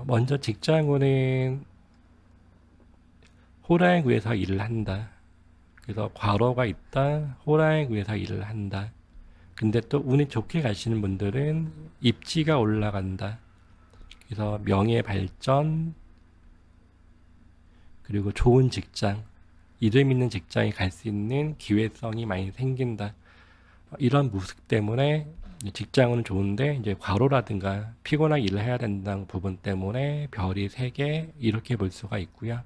먼저 직장운은 호랑이 구에서 일을 한다. 그래서 과로가 있다. 호랑이 구에서 일을 한다. 근데 또 운이 좋게 가시는 분들은 입지가 올라간다. 그래서 명예 발전, 그리고 좋은 직장, 이름 있는 직장에 갈 수 있는 기회성이 많이 생긴다. 이런 모습 때문에 직장은 좋은데 이제 과로라든가 피곤하게 일을 해야 된다는 부분 때문에 별이 3개 이렇게 볼 수가 있고요.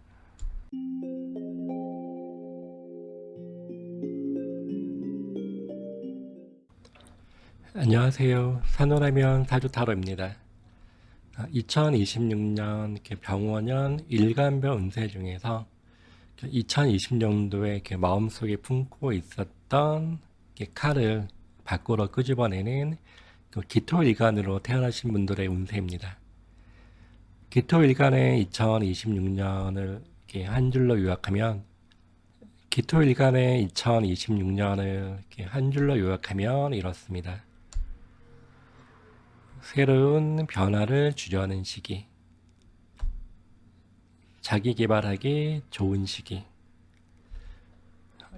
안녕하세요. 산호라면 사주타로입니다. 2026년 병원년 일간별 운세 중에서 2020년도에 마음속에 품고 있었던 칼을 밖으로 끄집어내는 기토일간으로 태어나신 분들의 운세입니다. 기토일간의 2026년을 한 줄로 요약하면 기토일간의 2026년을 한 줄로 요약하면 이렇습니다. 새로운 변화를 주려는 시기, 자기 개발하기 좋은 시기,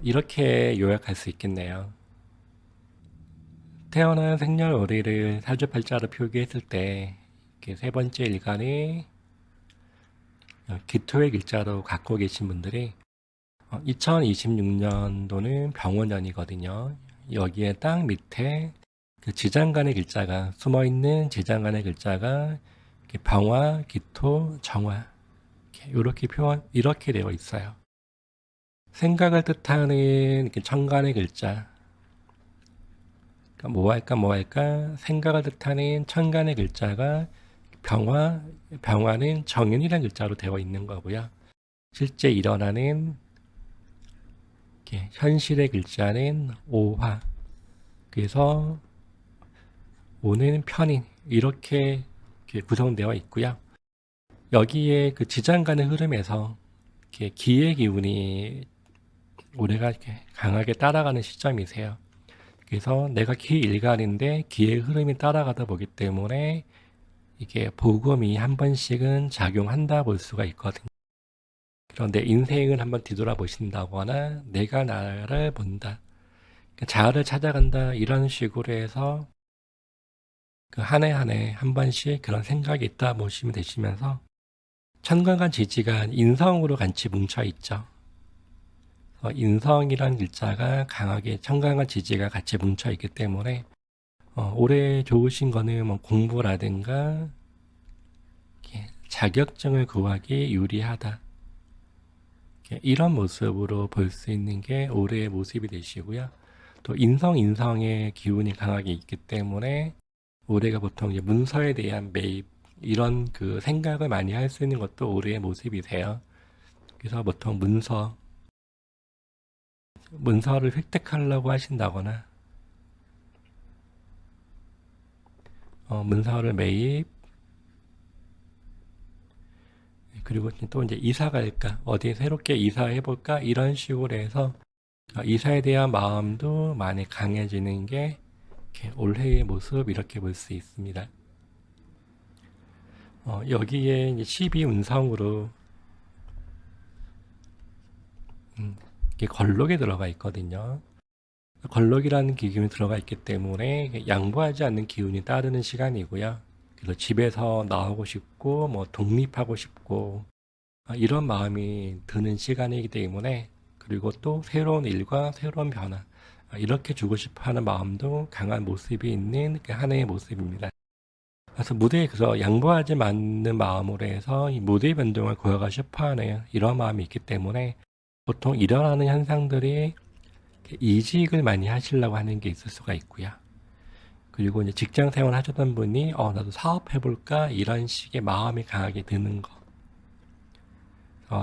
이렇게 요약할 수 있겠네요. 태어난 생년월일을 사주팔자로 표기했을 때 세 번째 일간이 기토의 글자로 갖고 계신 분들이 2026년도는 병원년이거든요. 여기에 딱 밑에 그 지장간의 글자가 숨어있는 지장간의 글자가 병화, 기토, 정화 이렇게 되어 있어요. 생각을 뜻하는 천간의 글자, 그러니까 뭐 할까 생각을 뜻하는 천간의 글자가 병화는 정인이라는 글자로 되어 있는 거고요. 실제 일어나는 현실의 글자는 오화. 그래서 오는 편인 이렇게 구성되어 있고요. 여기에 그 지장간의 흐름에서 기의 기운이 올해가 강하게 따라가는 시점이세요. 그래서 내가 기 일간인데 기의 흐름이 따라가다 보기 때문에 이게 복음이 한 번씩은 작용한다 볼 수가 있거든요. 그런데 인생을 한번 뒤돌아보신다거나 내가 나를 본다, 자아를 찾아간다 이런 식으로 해서 그 한 해 한 해 한 번씩 그런 생각이 있다 보시면 되시면서 천간과 지지가 인성으로 같이 뭉쳐 있죠. 인성이란 글자가 강하게 천간과 지지가 같이 뭉쳐 있기 때문에 올해 좋으신 거는 뭐 공부라든가 자격증을 구하기 유리하다. 이런 모습으로 볼 수 있는 게 올해의 모습이 되시고요. 또 인성의 기운이 강하게 있기 때문에 올해가 보통 이제 문서에 대한 매입 이런 그 생각을 많이 할 수 있는 것도 올해의 모습이세요. 그래서 보통 문서를 획득하려고 하신다거나 문서를 매입, 그리고 또 이제 이사 갈까 어디 새롭게 이사해 볼까 이런 식으로 해서 이사에 대한 마음도 많이 강해지는 게 올해의 모습 이렇게 볼 수 있습니다. 여기에 이제 12운성으로 걸록에 들어가 있거든요. 걸록이라는 기운이 들어가 있기 때문에 양보하지 않는 기운이 따르는 시간이고요. 그래서 집에서 나오고 싶고 뭐 독립하고 싶고 이런 마음이 드는 시간이기 때문에, 그리고 또 새로운 일과 새로운 변화 이렇게 주고 싶어 하는 마음도 강한 모습이 있는 한 해의 모습입니다. 그래서 무대에 그래서 양보하지 않는 마음으로 해서 이 무대 변동을 구해가 싶어 하는 이런 마음이 있기 때문에 보통 일어나는 현상들이 이직을 많이 하시려고 하는 게 있을 수가 있고요. 그리고 이제 직장 생활 하셨던 분이 나도 사업해볼까 이런 식의 마음이 강하게 드는 거,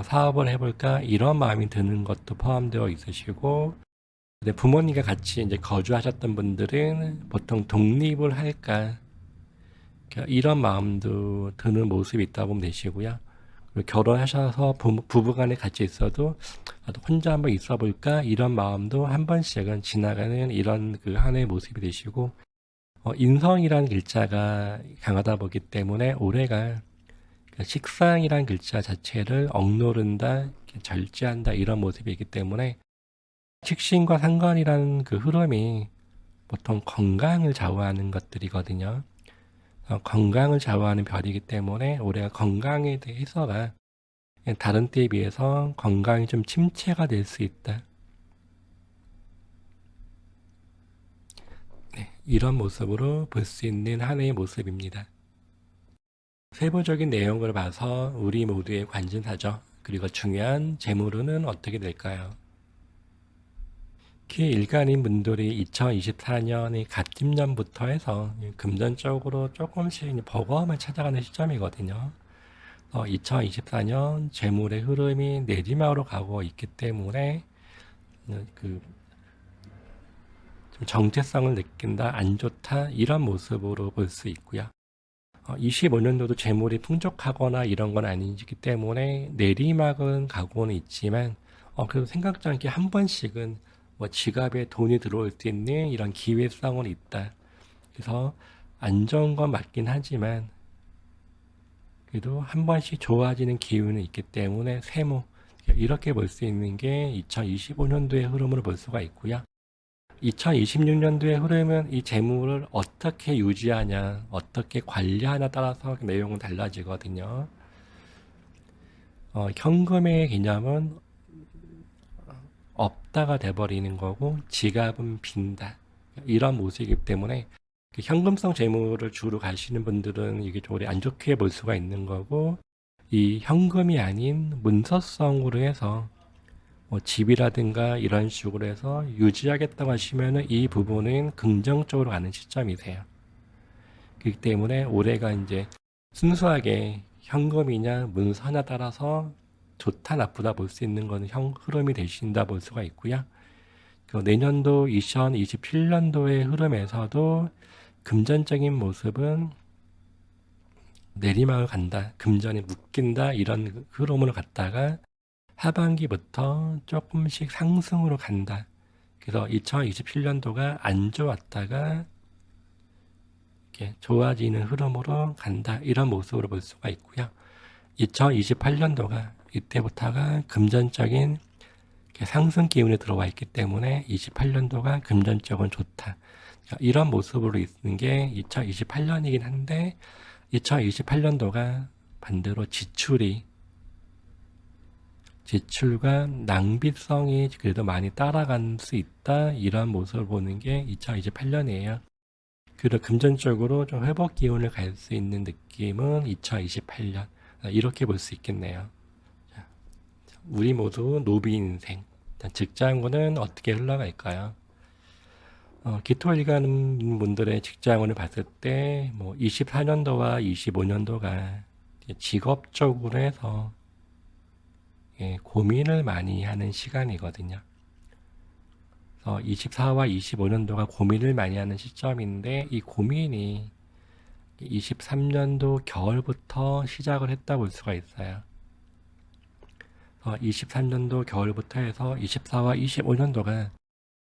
사업을 해볼까 이런 마음이 드는 것도 포함되어 있으시고, 근데 부모님과 같이 이제 거주하셨던 분들은 보통 독립을 할까 이런 마음도 드는 모습이 있다 보면 되시고요. 그리고 결혼하셔서 부부간에 같이 있어도 나도 혼자 한번 있어볼까 이런 마음도 한 번씩은 지나가는 이런 그 한 해의 모습이 되시고, 인성이라는 글자가 강하다 보기 때문에 올해가 식상이란 글자 자체를 억누른다, 절제한다 이런 모습이기 때문에 식신과 상관이라는 그 흐름이 보통 건강을 좌우하는 것들이거든요. 건강을 좌우하는 별이기 때문에 올해가 건강에 대해서가 다른 때에 비해서 건강이 좀 침체가 될 수 있다. 네, 이런 모습으로 볼 수 있는 한 해의 모습입니다. 세부적인 내용을 봐서 우리 모두의 관심사죠. 그리고 중요한 재물운은 어떻게 될까요? 특히 일간인 분들이 2024년의 갑진년부터 해서 금전적으로 조금씩 버거움을 찾아가는 시점이거든요. 2024년 재물의 흐름이 내리막으로 가고 있기 때문에 그 좀 정체성을 느낀다, 안 좋다 이런 모습으로 볼 수 있고요. 25년도도 재물이 풍족하거나 이런 건 아니기 때문에 내리막은 가고는 있지만 그래도 생각지 않게 한 번씩은 뭐 지갑에 돈이 들어올 수 있는 이런 기회성은 있다. 그래서 안 좋은 건 맞긴 하지만 그래도 한 번씩 좋아지는 기운은 있기 때문에 세모 이렇게 볼 수 있는 게 2025년도의 흐름으로 볼 수가 있고요. 2026년도의 흐름은 이 재물을 어떻게 유지하냐, 어떻게 관리하냐 따라서 내용은 달라지거든요. 현금의 개념은 없다가 돼버리는 거고 지갑은 빈다. 이런 모습이기 때문에 그 현금성 재물을 주로 가시는 분들은 이게 좀 안 좋게 볼 수가 있는 거고 이 현금이 아닌 문서성으로 해서 뭐 집이라든가 이런 식으로 해서 유지하겠다고 하시면은 이 부분은 긍정적으로 가는 시점이세요. 그렇기 때문에 올해가 이제 순수하게 현금이냐 문서냐 따라서 좋다 나쁘다 볼 수 있는 거는 흐름이 되신다 볼 수가 있고요. 그 내년도 2027년도의 흐름에서도 금전적인 모습은 내리막을 간다, 금전이 묶인다 이런 흐름으로 갔다가 하반기부터 조금씩 상승으로 간다. 그래서 2027년도가 안 좋았다가 이렇게 좋아지는 흐름으로 간다. 이런 모습으로 볼 수가 있고요. 2028년도가 이때부터가 금전적인 상승 기운이 들어와 있기 때문에 28년도가 금전적은 좋다. 이런 모습으로 있는 게 2028년이긴 한데 2028년도가 반대로 지출과 낭비성이 그래도 많이 따라갈 수 있다. 이런 모습을 보는 게 2028년이에요. 그래도 금전적으로 좀 회복 기운을 갈 수 있는 느낌은 2028년. 이렇게 볼 수 있겠네요. 우리 모두 노비 인생. 직장운은 어떻게 흘러갈까요? 기토일 가는 분들의 직장운을 봤을 때, 뭐, 24년도와 25년도가 직업적으로 해서 고민을 많이 하는 시간이거든요. 그래서 24와 25년도가 고민을 많이 하는 시점인데 이 고민이 23년도 겨울부터 시작을 했다 볼 수가 있어요. 23년도 겨울부터 해서 24와 25년도가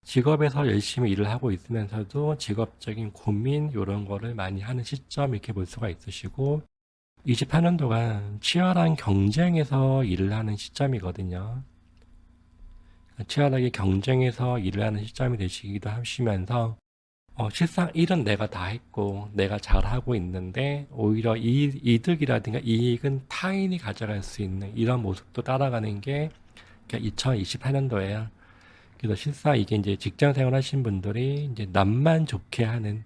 직업에서 열심히 일을 하고 있으면서도 직업적인 고민 이런 거를 많이 하는 시점 이렇게 볼 수가 있으시고 24년도가 치열한 경쟁에서 일을 하는 시점이거든요. 치열하게 경쟁에서 일을 하는 시점이 되시기도 하시면서 실상 일은 내가 다 했고 내가 잘하고 있는데 오히려 이득이라든가 이익은 타인이 가져갈 수 있는 이런 모습도 따라가는 게 2024년도예요. 그래서 실상 이게 이제 직장 생활 하신 분들이 이제 남만 좋게 하는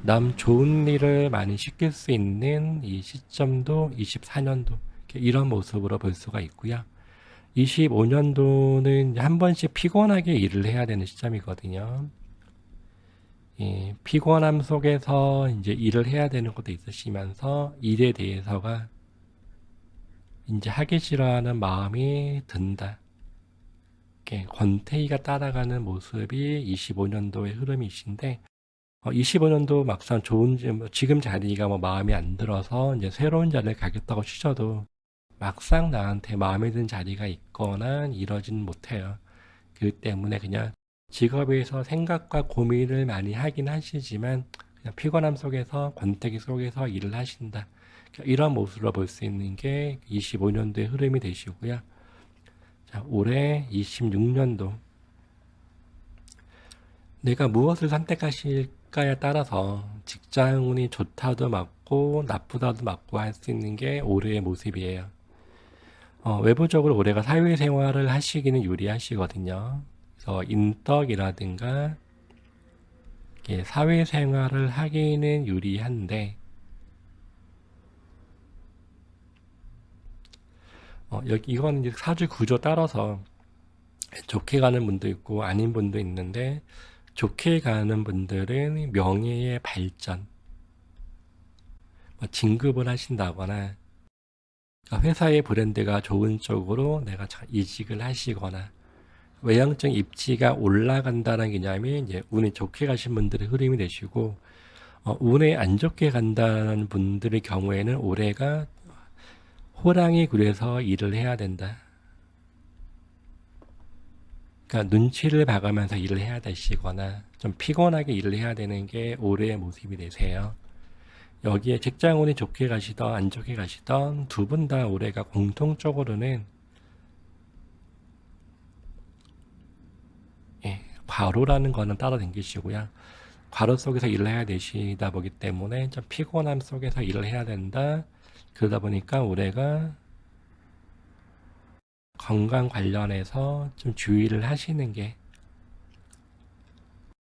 남 좋은 일을 많이 시킬 수 있는 이 시점도 24년도 이런 모습으로 볼 수가 있고요. 25년도는 한 번씩 피곤하게 일을 해야 되는 시점이거든요. 피곤함 속에서 이제 일을 해야 되는 것도 있으시면서 일에 대해서가 이제 하기 싫어하는 마음이 든다. 권태기가 따라가는 모습이 25년도의 흐름이신데 25년도 막상 좋은 지금 자리가 뭐 마음에 안 들어서 이제 새로운 자리를 가겠다고 치셔도 막상 나한테 마음에 든 자리가 있거나 이러지는 못해요. 그렇기 때문에 그냥 직업에서 생각과 고민을 많이 하긴 하시지만 그냥 피곤함 속에서 권태기 속에서 일을 하신다. 이런 모습으로 볼 수 있는 게 25년도의 흐름이 되시고요. 자, 올해 26년도 내가 무엇을 선택하실까에 따라서 직장운이 좋다도 맞고 나쁘다도 맞고 할 수 있는 게 올해의 모습이에요. 외부적으로 올해가 사회생활을 하시기는 유리하시거든요. 그래서 인덕이라든가 사회생활을 하기는 유리한데 이건 이제 사주 구조 따라서 좋게 가는 분도 있고 아닌 분도 있는데 좋게 가는 분들은 명예의 발전, 진급을 하신다거나 회사의 브랜드가 좋은 쪽으로 내가 이직을 하시거나 외향적 입지가 올라간다는 개념이 이제 운이 좋게 가신 분들의 흐름이 되시고 운에 안 좋게 간다는 분들의 경우에는 올해가 호랑이 굴에서 일을 해야 된다. 그러니까 눈치를 봐가면서 일을 해야 되시거나 좀 피곤하게 일을 해야 되는 게 올해의 모습이 되세요. 여기에 직장운이 좋게 가시던 안 좋게 가시던 두 분 다 올해가 공통적으로는 과로라는 거는 따라 당기시고요. 과로 속에서 일을 해야 되시다 보기 때문에 좀 피곤함 속에서 일을 해야 된다. 그러다 보니까 올해가 건강 관련해서 좀 주의를 하시는 게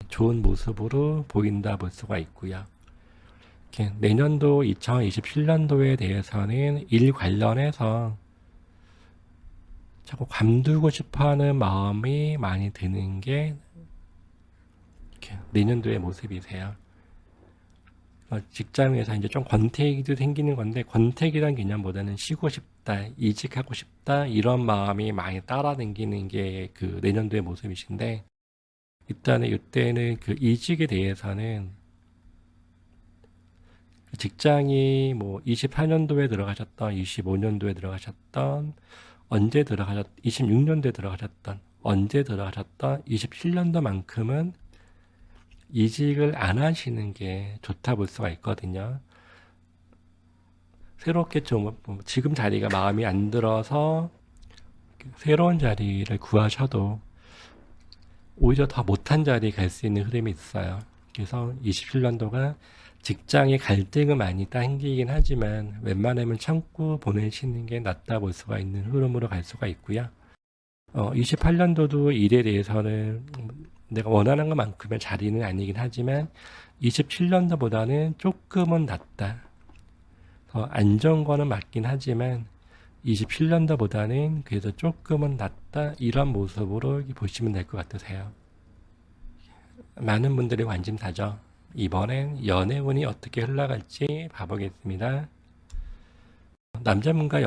좋은 모습으로 보인다 볼 수가 있고요. 내년도 2027년도에 대해서는 일 관련해서 자꾸 관두고 싶어하는 마음이 많이 드는 게 내년도의 모습이세요. 직장에서 이제 좀 권태기도 생기는 건데 권태기란 개념보다는 쉬고 싶다, 이직하고 싶다 이런 마음이 많이 따라다니는 게 그 내년도의 모습이신데 일단은 이때는 그 이직에 대해서는 직장이 뭐 24년도에 들어가셨던 25년도에 들어가셨던 26년도에 들어가셨던 언제 들어가셨던 27년도만큼은 이직을 안 하시는 게 좋다 볼 수가 있거든요. 새롭게 좀 지금 자리가 마음에 안 들어서 새로운 자리를 구하셔도 오히려 더 못한 자리에 갈 수 있는 흐름이 있어요. 그래서 27년도가 직장의 갈등은 많이 당기긴 하지만 웬만하면 참고 보내시는 게 낫다 볼 수가 있는 흐름으로 갈 수가 있고요. 28년도도 일에 대해서는 내가 원하는 것만큼의 자리는 아니긴 하지만 27년도보다는 조금은 낫다. 더 안 좋은 거는 맞긴 하지만 27년도보다는 그래도 조금은 낫다. 이런 모습으로 보시면 될 것 같으세요. 많은 분들이 관심사죠. 이번엔 연애운이 어떻게 흘러갈지 봐보겠습니다. 남자분과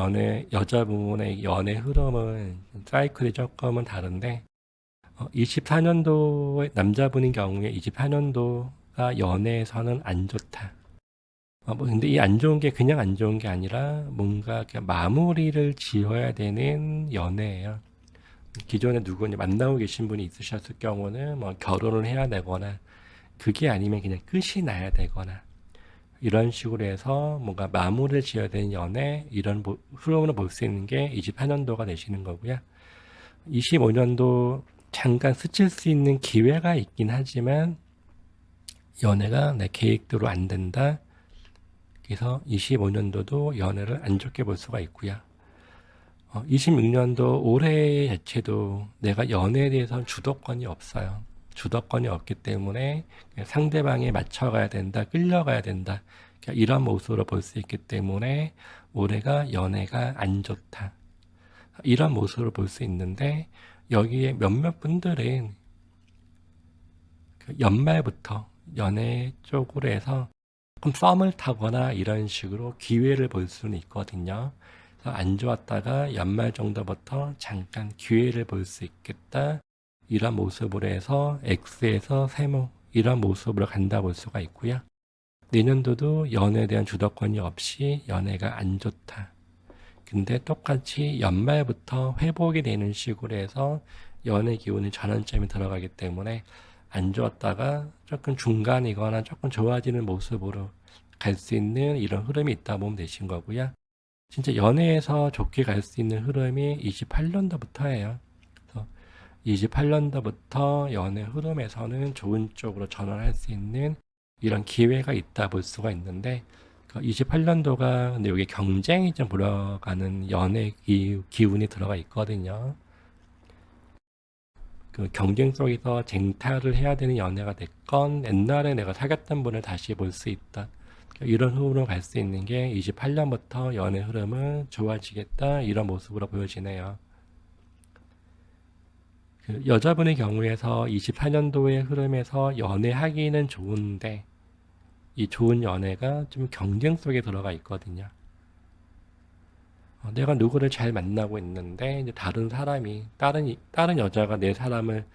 여자분의 연애 흐름은 사이클이 조금은 다른데 24년도의 남자분인 경우에 24년도가 연애에서는 안 좋다. 근데 이 안 좋은 게 그냥 안 좋은 게 아니라 뭔가 마무리를 지어야 되는 연애예요. 기존에 누구냐 만나고 계신 분이 있으셨을 경우는 뭐 결혼을 해야 되거나 그게 아니면 그냥 끝이 나야 되거나 이런 식으로 해서 뭔가 마무리를 지어야 되는 연애 이런 흐름으로 볼 수 있는 게 24년도가 되시는 거고요. 25년도 잠깐 스칠 수 있는 기회가 있긴 하지만 연애가 내 계획대로 안 된다. 그래서 25년도도 연애를 안 좋게 볼 수가 있고요. 26년도 올해 자체도 내가 연애에 대해서는 주도권이 없어요. 주도권이 없기 때문에 상대방에 맞춰가야 된다, 끌려가야 된다. 이런 모습으로 볼 수 있기 때문에 올해가 연애가 안 좋다. 이런 모습으로 볼 수 있는데 여기에 몇몇 분들은 연말부터 연애 쪽으로 해서 조금 썸을 타거나 이런 식으로 기회를 볼 수는 있거든요. 안 좋았다가 연말 정도부터 잠깐 기회를 볼 수 있겠다. 이런 모습으로 해서 X에서 세모 이런 모습으로 간다 볼 수가 있고요. 내년도도 연애에 대한 주도권이 없이 연애가 안 좋다. 근데 똑같이 연말부터 회복이 되는 식으로 해서 연애 기운이 전환점이 들어가기 때문에 안 좋았다가 조금 중간이거나 조금 좋아지는 모습으로 갈 수 있는 이런 흐름이 있다 보면 되신 거고요. 진짜 연애에서 좋게 갈 수 있는 흐름이 28년도부터예요. 그래서 28년도부터 연애 흐름에서는 좋은 쪽으로 전환할 수 있는 이런 기회가 있다 볼 수가 있는데, 28년도가 근데 여기 경쟁이 좀 불어가는 연애 기운이 들어가 있거든요. 그 경쟁 속에서 쟁탈을 해야 되는 연애가 됐건, 옛날에 내가 사귀었던 분을 다시 볼 수 있다, 이런 흐름으로 갈 수 있는 게 28년부터 연애 흐름은 좋아지겠다, 이런 모습으로 보여지네요. 그 여자분의 경우에서 24년도의 흐름에서 연애하기는 좋은데, 이 좋은 연애가 좀 경쟁 속에 들어가 있거든요. 내가 누구를 잘 만나고 있는데 이제 다른 사람이 다른 여자가 내 사람을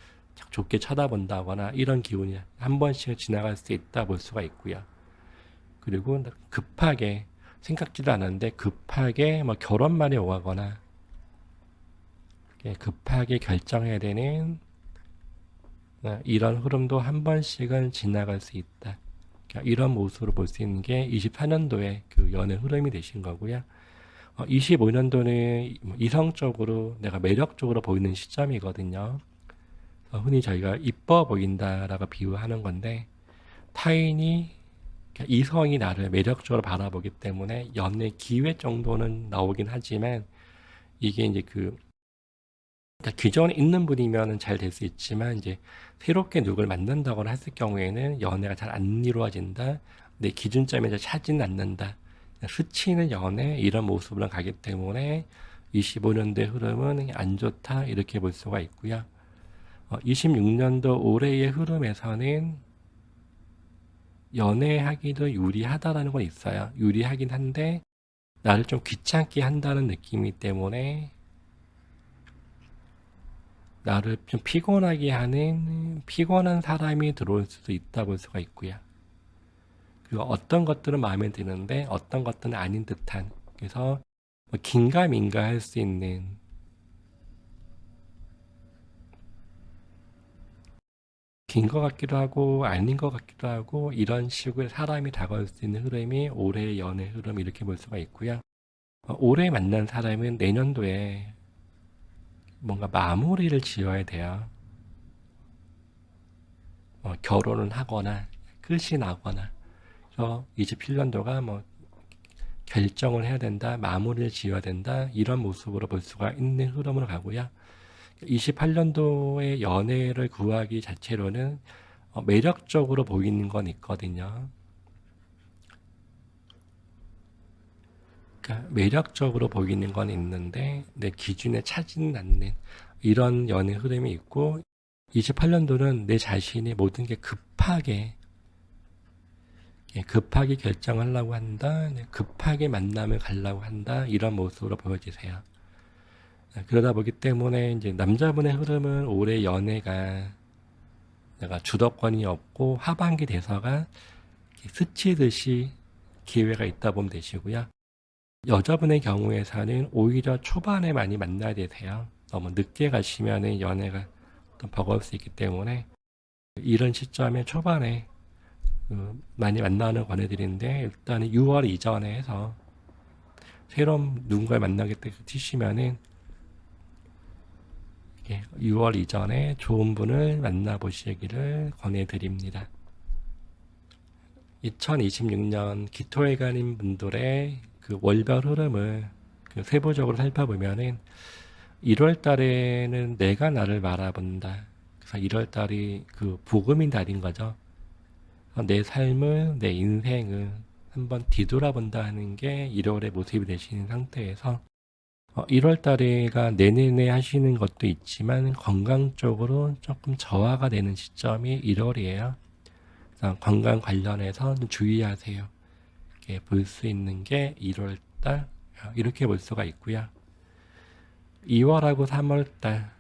좋게 쳐다본다거나 이런 기운이 한 번씩 지나갈 수 있다 볼 수가 있고요. 그리고 급하게 생각지도 않았는데 급하게 뭐 결혼만이 오가거나 급하게 결정해야 되는 이런 흐름도 한 번씩은 지나갈 수 있다. 이런 모습으로 볼 수 있는 게 24년도에 그 연애 흐름이 되신 거고요. 25년도는 이성적으로 내가 매력적으로 보이는 시점이거든요. 흔히 저희가 이뻐 보인다라고 비유하는 건데, 타인이 이성이 나를 매력적으로 바라보기 때문에 연애 기회 정도는 나오긴 하지만, 이게 이제 그러니까 기존에 있는 분이면 잘 될 수 있지만, 이제 새롭게 누굴 만난다거나 했을 경우에는 연애가 잘 안 이루어진다, 내 기준점에 잘 차지는 않는다, 스치는 연애, 이런 모습으로 가기 때문에 25년도의 흐름은 안 좋다, 이렇게 볼 수가 있고요. 26년도 올해의 흐름에서는 연애하기도 유리하다라는 건 있어요. 유리하긴 한데 나를 좀 귀찮게 한다는 느낌이기 때문에 나를 좀 피곤하게 하는 피곤한 사람이 들어올 수도 있다 볼 수가 있고요. 그리고 어떤 것들은 마음에 드는데 어떤 것들은 아닌 듯한, 그래서 긴가민가 할 수 있는, 긴 것 같기도 하고 아닌 것 같기도 하고, 이런 식으로 사람이 다가올 수 있는 흐름이 올해의 연애 흐름, 이렇게 볼 수가 있고요. 올해 만난 사람은 내년도에 뭔가 마무리를 지어야 돼요. 결혼을 하거나 끝이 나거나. 그래서 27년도가 뭐 결정을 해야 된다, 마무리를 지어야 된다, 이런 모습으로 볼 수가 있는 흐름으로 가고요. 28년도의 연애를 구하기 자체로는 매력적으로 보이는 건 있거든요. 그러니까 매력적으로 보이는 건 있는데 내 기준에 차지는 않는 이런 연애 흐름이 있고, 28년도는 내 자신이 모든 게 급하게 결정하려고 한다, 급하게 만남을 가려고 한다, 이런 모습으로 보여지세요. 그러다 보기 때문에 이제 남자분의 흐름은 올해 연애가 내가 주도권이 없고 하반기 돼서가 스치듯이 기회가 있다 보면 되시고요. 여자분의 경우에서는 오히려 초반에 많이 만나야 되세요. 너무 늦게 가시면 연애가 좀 버거울 수 있기 때문에 이런 시점에 초반에 많이 만나는 권해드리는데, 일단 6월 이전에 해서 새로운 누군가를 만나겠다 치시면은 6월 이전에 좋은 분을 만나보시기를 권해드립니다. 2026년 기토일간인 분들의 그 월별 흐름을 세부적으로 살펴보면은 1월 달에는 내가 나를 바라본다. 그래서 1월 달이 그 복음인 달인 거죠. 내 삶을, 내 인생을 한번 뒤돌아본다 하는 게 1월의 모습이 되시는 상태에서 1월 달에가 내내내 하시는 것도 있지만 건강적으로 조금 저하가 되는 시점이 1월이에요. 그래서 건강 관련해서 좀 주의하세요. 이렇게 볼 수 있는 게 1월 달, 이렇게 볼 수가 있고요. 2월하고 3월 달,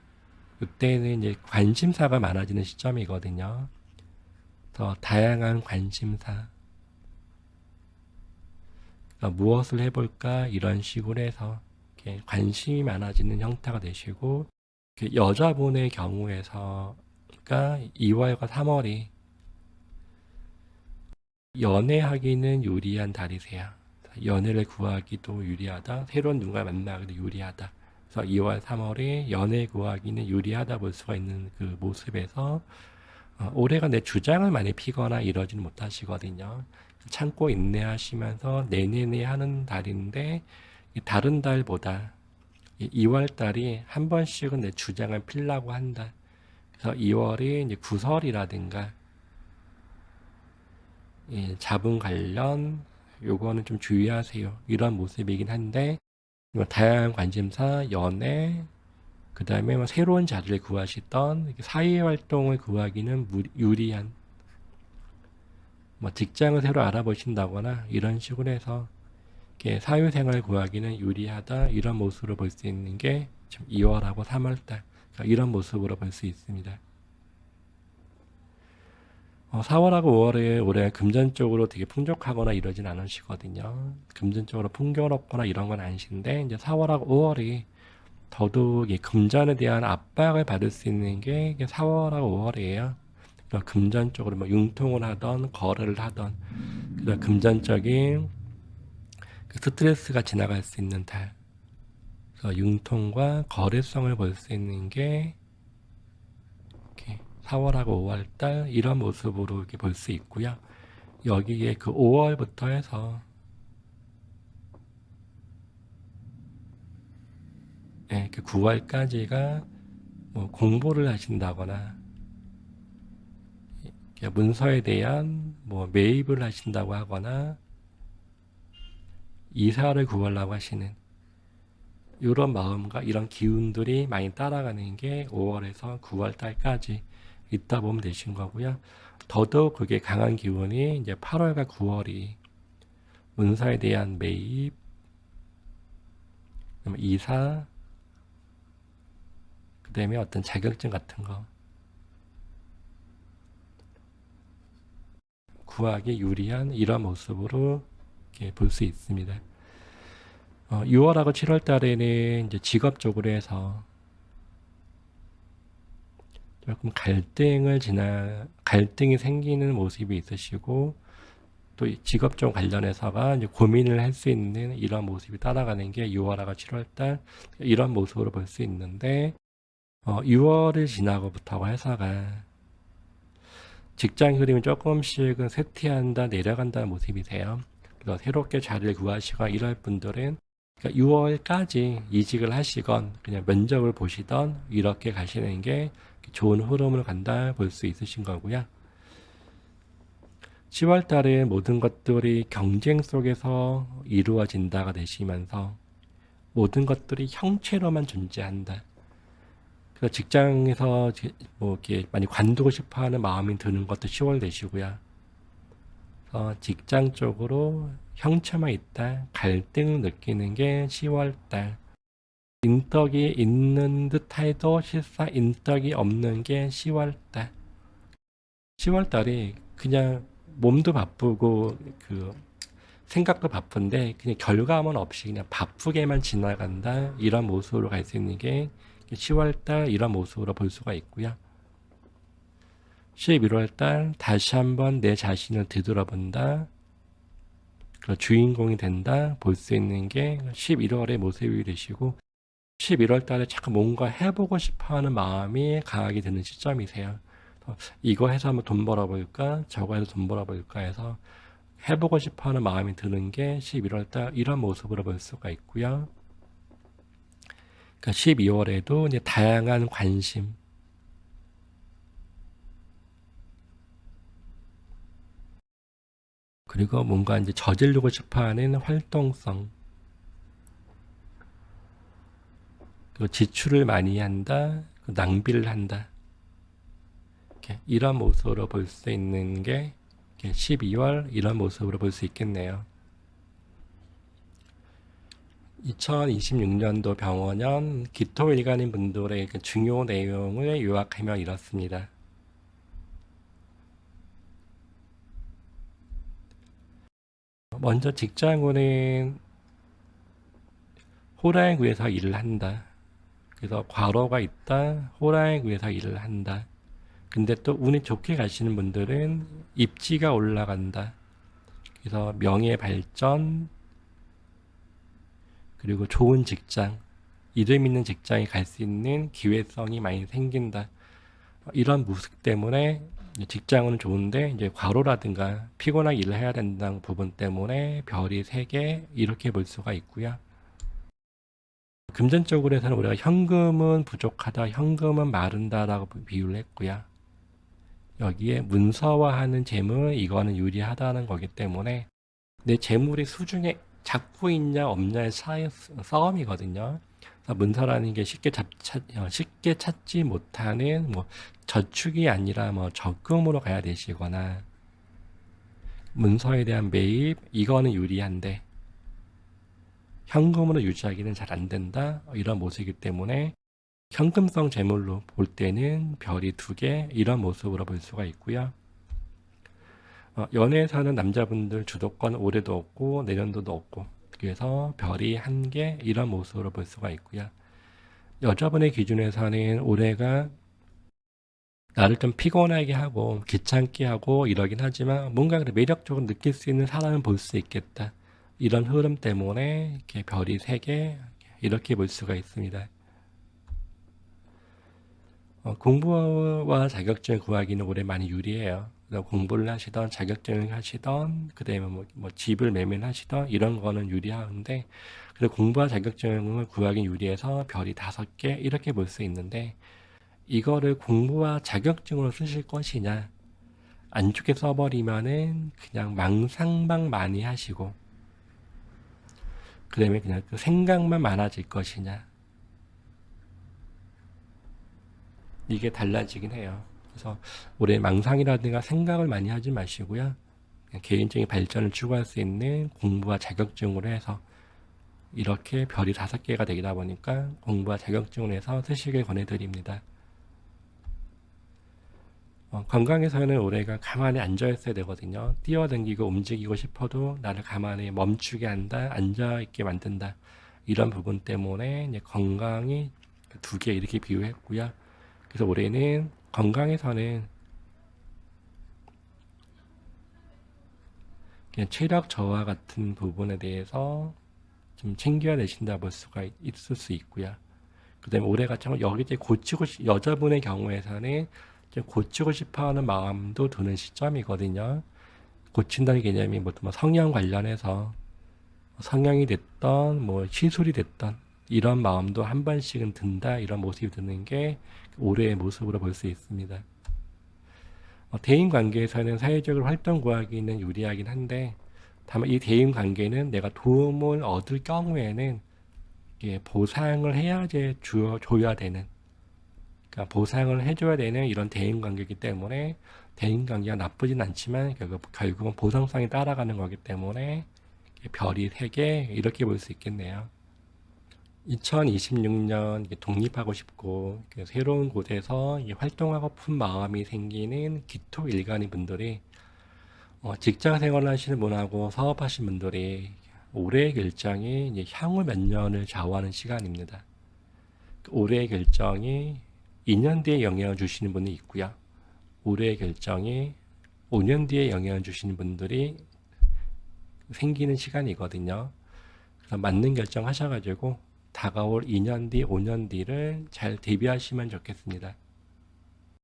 그때는 이제 관심사가 많아지는 시점이거든요. 더 다양한 관심사, 그러니까 무엇을 해볼까, 이런 식으로 해서 관심이 많아지는 형태가 되시고, 여자분의 경우에서 보니까 2월과 3월이 연애하기는 유리한 달이세요. 연애를 구하기도 유리하다. 새로운 누군가 만나기도 유리하다. 그래서 2월, 3월이 연애 구하기는 유리하다 볼 수가 있는 그 모습에서 올해가 내 주장을 많이 피거나 이러지는 못하시거든요. 참고 인내하시면서 내내내 하는 달인데 다른 달보다 2월 달이 한 번씩은 내 주장을 피려고 한다. 그래서 2월이 이제 구설이라든가 자분 관련 요거는 좀 주의하세요. 이런 모습이긴 한데 다양한 관심사, 연애, 그 다음에 뭐 새로운 자리를 구하시던 사회 활동을 구하기는 유리한 뭐 직장을 새로 알아보신다거나 이런 식으로 해서 사회생활 구하기는 유리하다 이런 모습으로 볼 수 있는 게 지금 2월하고 3월달 이런 모습으로 볼 수 있습니다. 4월하고 5월에 올해 금전적으로 되게 풍족하거나 이러진 않으시거든요. 금전적으로 풍요롭거나 이런 건 아니신데 이제 4월하고 5월이 더더욱 이 금전에 대한 압박을 받을 수 있는 게 4월하고 5월이에요. 금전적으로 뭐 융통을 하던 거래를 하던 그런 금전적인 그 스트레스가 지나갈 수 있는 달. 그래서 융통과 거래성을 볼 수 있는 게 이렇게 4월하고 5월 달 이런 모습으로 이렇게 볼 수 있고요. 여기에 그 5월부터 해서 그 9월까지가 뭐 공부를 하신다거나 문서에 대한 뭐 매입을 하신다고 하거나 이사를 구하려고 하시는 이런 마음과 이런 기운들이 많이 따라가는 게 5월에서 9월 달까지 있다 보면 되신 거고요. 더더욱 그게 강한 기운이 이제 8월과 9월이 문서에 대한 매입, 이사, 그 다음에 어떤 자격증 같은 거 구하기 유리한 이런 모습으로 볼 수 있습니다. 6월하고 7월 달에는 이제 직업적으로 해서 조금 갈등이 생기는 모습이 있으시고 또 직업적 관련해서가 이제 고민을 할 수 있는 이런 모습이 따라가는 게 6월하고 7월 달 이런 모습으로 볼 수 있는데 6월을 지나고부터 회사가 직장 흐름이 조금씩은 쇠퇴한다 내려간다는 모습이세요. 그래서 새롭게 자리를 구하시거나 이럴 분들은 그러니까 6월까지 이직을 하시건 그냥 면접을 보시던 이렇게 가시는 게 좋은 흐름을 간다 볼 수 있으신 거고요. 10월 달에 모든 것들이 경쟁 속에서 이루어진다가 되시면서 모든 것들이 형체로만 존재한다. 그래서 직장에서 뭐 이렇게 많이 관두고 싶어 하는 마음이 드는 것도 10월 되시고요. 직장 쪽으로 형체만 있다, 갈등을 느끼는 게 10월 달. 인덕이 있는 듯 해도 실상 인덕이 없는 게 10월 달. 10월 달이 그냥 몸도 바쁘고 그 생각도 바쁜데 그냥 결과물 없이 그냥 바쁘게만 지나간다 이런 모습으로 갈 수 있는 게 10월달 이런 모습으로 볼 수가 있고요. 11월달 다시 한번 내 자신을 되돌아본다. 주인공이 된다 볼 수 있는 게 11월의 모습이 되시고 11월달에 자꾸 뭔가 해보고 싶어하는 마음이 강하게 드는 시점이세요. 이거 해서 한번 돈 벌어볼까 저거 해서 돈 벌어볼까 해서 해보고 싶어하는 마음이 드는 게 11월달 이런 모습으로 볼 수가 있고요. 그러니까 12월에도 이제 다양한 관심, 그리고 뭔가 이제 저지르고 싶어하는 활동성, 그리고 지출을 많이 한다, 낭비를 한다. 이런 모습으로 볼 수 있는 게 12월 이런 모습으로 볼 수 있겠네요. 2026년도 병원년 기토일간인 분들의 중요 내용을 요약하면 이렇습니다. 먼저 직장운은 호랑이 구에서 일을 한다. 그래서 과로가 있다. 호랑이 구에서 일을 한다. 근데 또 운이 좋게 가시는 분들은 입지가 올라간다. 그래서 명예 발전, 그리고 좋은 직장, 이름 있는 직장에 갈 수 있는 기회성이 많이 생긴다. 이런 모습 때문에 직장은 좋은데 이제 과로라든가 피곤하게 일을 해야 된다는 부분 때문에 별이 3개 이렇게 볼 수가 있고요. 금전적으로 해서는 우리가 현금은 부족하다, 현금은 마른다라고 비유를 했고요. 여기에 문서화하는 재물, 이거는 유리하다는 거기 때문에 내 재물이 수중에 잡고 있냐 없냐의 싸움이거든요. 그래서 문서라는 게 쉽게 찾지 못하는 뭐 저축이 아니라 뭐 적금으로 가야 되시거나 문서에 대한 매입, 이거는 유리한데 현금으로 유지하기는 잘 안 된다, 이런 모습이기 때문에 현금성 재물로 볼 때는 별이 2개 이런 모습으로 볼 수가 있고요. 연애에서는 남자분들 주도권 올해도 없고 내년도도 없고, 그래서 별이 1개 이런 모습으로 볼 수가 있고요. 여자분의 기준에서는 올해가 나를 좀 피곤하게 하고 귀찮게 하고 이러긴 하지만 뭔가 매력적으로 느낄 수 있는 사람을 볼 수 있겠다, 이런 흐름 때문에 이렇게 별이 3개 이렇게 볼 수가 있습니다. 공부와 자격증 구하기는 올해 많이 유리해요. 공부를 하시던 자격증을 하시던 그다음에 뭐 집을 매매하시던 이런 거는 유리한데, 그리고 공부와 자격증을 구하기 유리해서 별이 5개 이렇게 볼 수 있는데, 이거를 공부와 자격증으로 쓰실 것이냐, 안 좋게 써버리면은 그냥 망상방 많이 하시고 그다음에 그냥 그 생각만 많아질 것이냐, 이게 달라지긴 해요. 그래서 올해 망상이라든가 생각을 많이 하지 마시고요. 그냥 개인적인 발전을 추구할 수 있는 공부와 자격증으로 해서 이렇게 별이 5개가 되다 보니까 공부와 자격증으로 해서 쓰시길 권해드립니다. 건강에서는 올해가 가만히 앉아 있어야 되거든요. 뛰어다니고 움직이고 싶어도 나를 가만히 멈추게 한다, 앉아 있게 만든다, 이런 부분 때문에 이제 건강이 2개 이렇게 비유했고요. 그래서 올해는 건강에서는 그냥 체력 저하 같은 부분에 대해서 좀 챙겨야 되신다 볼 수가 있을 수 있고요. 그 다음에 올해 같은 경우 여기 이제 여자분의 경우에서는 고치고 싶어 하는 마음도 드는 시점이거든요. 고친다는 개념이 뭐 성형 관련해서 성형이 됐던 뭐 시술이 됐던 이런 마음도 한 번씩은 든다, 이런 모습이 드는 게 올해의 모습으로 볼 수 있습니다. 대인 관계에서는 사회적으로 활동 구하기는 유리하긴 한데, 다만 이 대인 관계는 내가 도움을 얻을 경우에는 보상을 해야지 줘야 되는, 그러니까 보상을 해줘야 되는 이런 대인 관계이기 때문에 대인 관계가 나쁘진 않지만 결국은 보상성이 따라가는 거기 때문에 별이 3개 이렇게 볼 수 있겠네요. 2026년 독립하고 싶고 새로운 곳에서 활동하고픈 마음이 생기는 기토 일간인 분들이, 직장 생활을 하시는 분하고 사업하시는 분들이 올해의 결정이 이제 향후 몇 년을 좌우하는 시간입니다. 올해의 결정이 2년 뒤에 영향을 주시는 분이 있고요. 올해의 결정이 5년 뒤에 영향을 주시는 분들이 생기는 시간이거든요. 그래서 맞는 결정 하셔가지고 다가올 2년 뒤, 5년 뒤를 잘 대비하시면 좋겠습니다.